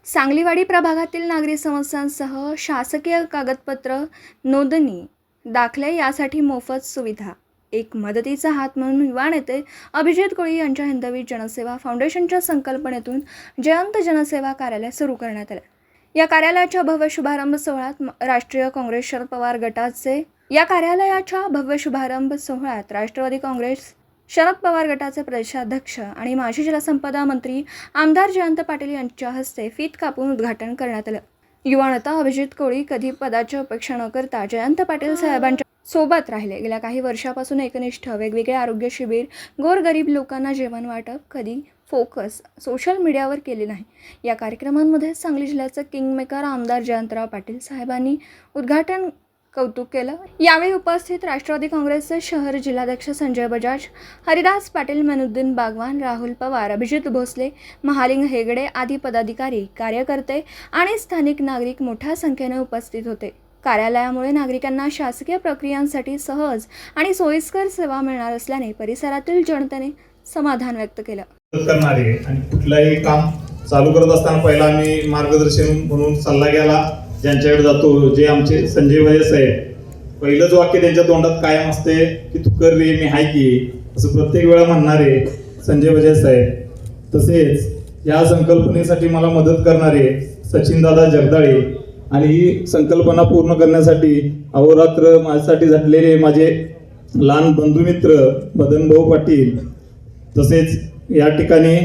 सांगलीवाडी प्रभागातील नागरी समस्यांसह शासकीय कागदपत्र नोंदणी दाखले यासाठी मोफत सुविधा एक मदतीचा हात म्हणून युवा नेते अभिजित कोळी यांच्या हिंदवी जनसेवा फाउंडेशनच्या संकल्पनेतून जयंत जनसेवा कार्यालय सुरू करण्यात आले। या कार्यालयाच्या भव्य शुभारंभ सोहळ्यात राष्ट्रीय काँग्रेस शरद पवार गटाचे राष्ट्रवादी काँग्रेस शरद पवार गटाचे प्रदेशाध्यक्ष आणि माजी जलसंपदा मंत्री आमदार जयंत पाटील यांच्या हस्ते फीत कापून उद्घाटन करण्यात आलं। युवा नेता अभिजित कोळी कधी पदाची अपेक्षा न करता जयंत पाटील साहेबांच्या सोबत राहिले। गेल्या काही वर्षापासून एकनिष्ठ वेगवेगळे आरोग्य शिबिर, गोरगरीब लोकांना जेवण वाटप, कधी फोकस सोशल मीडियावर केले नाही। या कार्यक्रमांमध्ये सांगली जिल्ह्याचे किंगमेकर आमदार जयंतराव पाटील साहेबांनी उद्घाटन कौतुक केलं। यावेळी उपस्थित राष्ट्रवादी काँग्रेसचे शहर जिल्हाध्यक्ष संजय बजाज, हरिदास पाटील, मेनुद्दीन बागवान, राहुल पवार, अभिजित भोसले, महालिंग हेगडे आदी पदाधिकारी, कार्यकर्ते आणि स्थानिक नागरिक मोठ्या संख्येने उपस्थित होते। कार्यालयामुळे नागरिकांना शासकीय प्रक्रियांसाठी सहज आणि सोयीस्कर सेवा मिळणार असल्याने परिसरातील जनतेने समाधान व्यक्त केलं। करणारे आणि कुठलाही काम चालू करत असताना पहिला आम्ही मार्गदर्शन म्हणून सल्ला घ्यायला ज्यांच्याकडे जातो, जे आमचे संजय भैया साहेब, पहिलंच वाक्य त्यांच्या तोंडात कायम असते की तू कर रे, मी हाय की, असं प्रत्येक वेळा म्हणणारे संजय भैया साहेब। तसेच या संकल्पनेसाठी मला मदत करणारे सचिनदादा जगदाळे आणि ही संकल्पना पूर्ण करण्यासाठी अहोरात्र माझ्यासाठी झटलेले माझे लहान बंधुमित्र मदनभाऊ पाटील, तसेच या ठिकाणी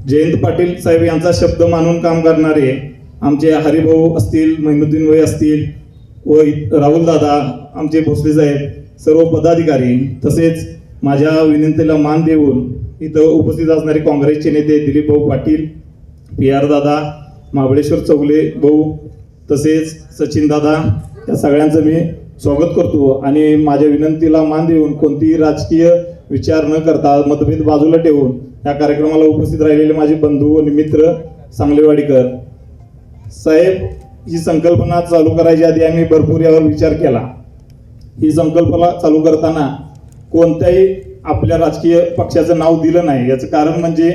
जयंत पाटील साहेब यांचा शब्द मानून काम करणारे आमचे हरिभाऊ असतील, मेनुद्दीन भाई असतील व राहुल दादा, आमचे भोसले साहेब, सर्व पदाधिकारी, तसेच माझ्या विनंतीला मान देऊन इथं उपस्थित असणारे काँग्रेसचे नेते दिलीप भाऊ पाटील, PR दादा, महाबळेश्वर चौगले भाऊ, तसेच सचिन दादा, या सगळ्यांचं मी स्वागत करतो आणि माझ्या विनंतीला मान देऊन कोणतीही राजकीय विचार न करता मतभेद बाजूला ठेवून या कार्यक्रमाला उपस्थित राहिलेले माझे बंधू आणि मित्र सांगलीवाडीकर साहेब, ही संकल्पना चालू करायच्या आधी आम्ही भरपूर यावर विचार केला। ही संकल्पना चालू करताना कोणत्याही आपल्या राजकीय पक्षाचं नाव दिलं नाही। याचं कारण म्हणजे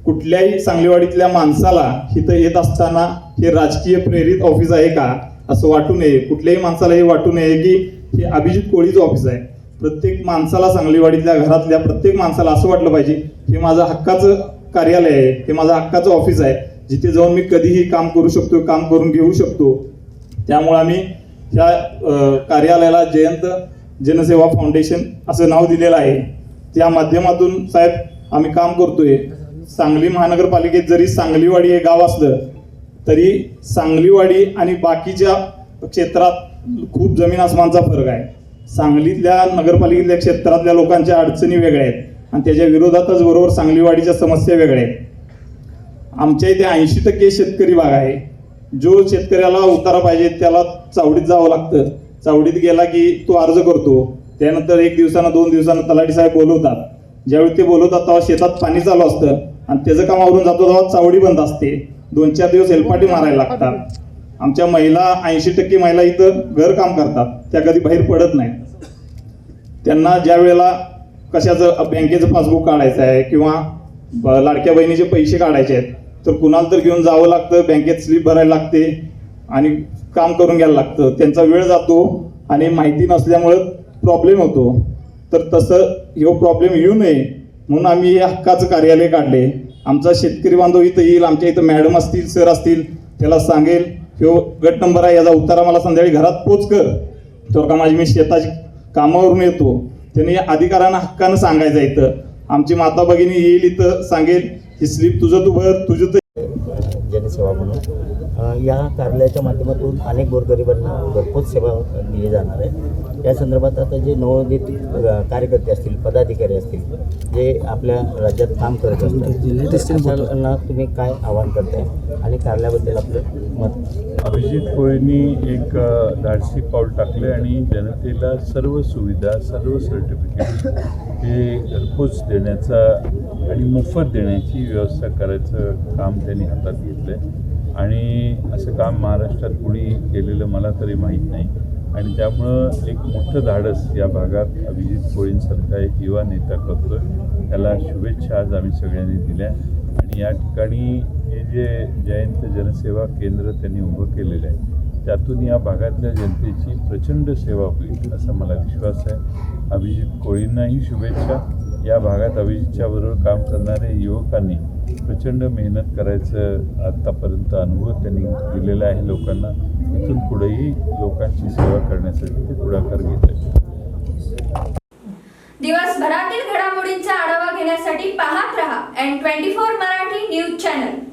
कुठल्याही सांगलीवाडीतल्या माणसाला इथं येत असताना हे राजकीय प्रेरित ऑफिस आहे का असं वाटू नये। कुठल्याही माणसाला हे वाटू नये की हे अभिजित कोळीचं ऑफिस आहे। प्रत्येक माणसाला, सांगलीवाडीतल्या घरातल्या प्रत्येक माणसाला असं वाटलं पाहिजे हे माझं हक्काचं कार्यालय आहे, हे माझं हक्काचं ऑफिस आहे, जिथे जाऊन मी कधीही काम करू शकतो, काम करून घेऊ शकतो। त्यामुळे आम्ही ह्या कार्यालयाला जयंत जनसेवा फाउंडेशन असं नाव दिलेलं आहे। त्या माध्यमातून साहेब आम्ही काम करतोय। सांगली महानगरपालिकेत जरी सांगलीवाडी हे गाव असलं तरी सांगलीवाडी आणि बाकीच्या क्षेत्रात खूप जमीन आसमानचा फरक आहे। सांगलीतल्या नगरपालिकेतल्या क्षेत्रातल्या लोकांच्या अडचणी वेगळ्या आहेत आणि त्याच्या विरोधातच बरोबर सांगलीवाडीच्या समस्या वेगळ्या आहेत। आमच्या इथे 80% शेतकरी भाग आहे। जो शेतकऱ्याला उतारा पाहिजे त्याला चावडीत जावं लागतं। चावडीत गेला की तो अर्ज करतो, त्यानंतर 1 दिवसानं 2 दिवसानं तलाठी साहेब बोलवतात। ज्यावेळी ते बोलवतात तेव्हा शेतात पाणी चालू असतं आणि त्याचं काम आवरून जातो तेव्हा चावडी बंद असते। 2-4 दिवस हेलपाटी मारायला लागतात। आमच्या महिला 80% महिला इथं घर काम करतात, त्या कधी बाहेर पडत नाही। त्यांना ज्या वेळेला कशाचं बँकेचं पासबुक काढायचं आहे किंवा लाडक्या बहिणीचे पैसे काढायचे आहेत तर कुणाला तर घेऊन जावं लागतं, बँकेत स्लिप भरायला लागते आणि काम करून घ्यायला लागतं। त्यांचा वेळ जातो आणि माहिती नसल्यामुळं प्रॉब्लेम होतो। तर तसं हे प्रॉब्लेम येऊ नये म्हणून आम्ही हे हक्काचं कार्यालय काढले। आमचा शेतकरी बांधव इथं येईल, आमच्या इथं मॅडम असतील, सर असतील, त्याला सांगेल ह्यो गट नंबर आहे, याचा उतारा मला संध्याकाळी घरात पोच कर, तर का माझी मी शेताची कामावरून येतो, त्यांनी अधिकारानं हक्कानं सांगायचं। इथं आमची माता भगिनी येईल, इथं सांगेल ही स्लिप तुझं तू भर, तुझं जनसेवा म्हणून या कार्यालयाच्या माध्यमातून अनेक गोरगरिबांना घरपोच सेवा दिली जाणार आहे। या संदर्भात आता जे नवोदित कार्यकर्ते असतील, पदाधिकारी असतील, जे आपल्या राज्यात काम करत असतात, त्यांना तुम्ही काय आवाहन करताय आणि कार्यालयाबद्दल आपलं मत? अभिजित कोळींनी एक धाडसी पाऊल टाकले आणि जनतेला सर्व सुविधा, सर्व सर्टिफिकेट हे घरपोच देण्याचा आणि मोफत देण्याची व्यवस्था करायचं काम त्यांनी हातात घेतलं आहे आणि असं काम महाराष्ट्रात कोणी केलेलं मला तरी माहीत नाही आणि त्यामुळं एक मोठं धाडस या भागात अभिजित कोळींसारखा एक युवा नेता करतोय। त्याला शुभेच्छा आज आम्ही सगळ्यांनी दिल्या आणि या ठिकाणी हे जे जयंत जनसेवा केंद्र त्यांनी उभं केलेलं आहे त्यातून या भागातल्या जनतेची प्रचंड सेवा होईल असा मला विश्वास आहे. अभिजित कोळींनाही शुभेच्छा. या भागात अभिजितच्या बरोबर काम करणारे युवकांनी प्रचंड मेहनत करायचं आत्तापर्यंत अनुभव त्यांनी दिलेला आहे लोकांना. इथून पुढेही लोकांची सेवा करण्यासाठी ते पुढाकार घेत आहेत. दिवसभरातील घडामोडींचा आढावा घेण्यासाठी पाहत रहा N24 मराठी न्यूज चॅनल.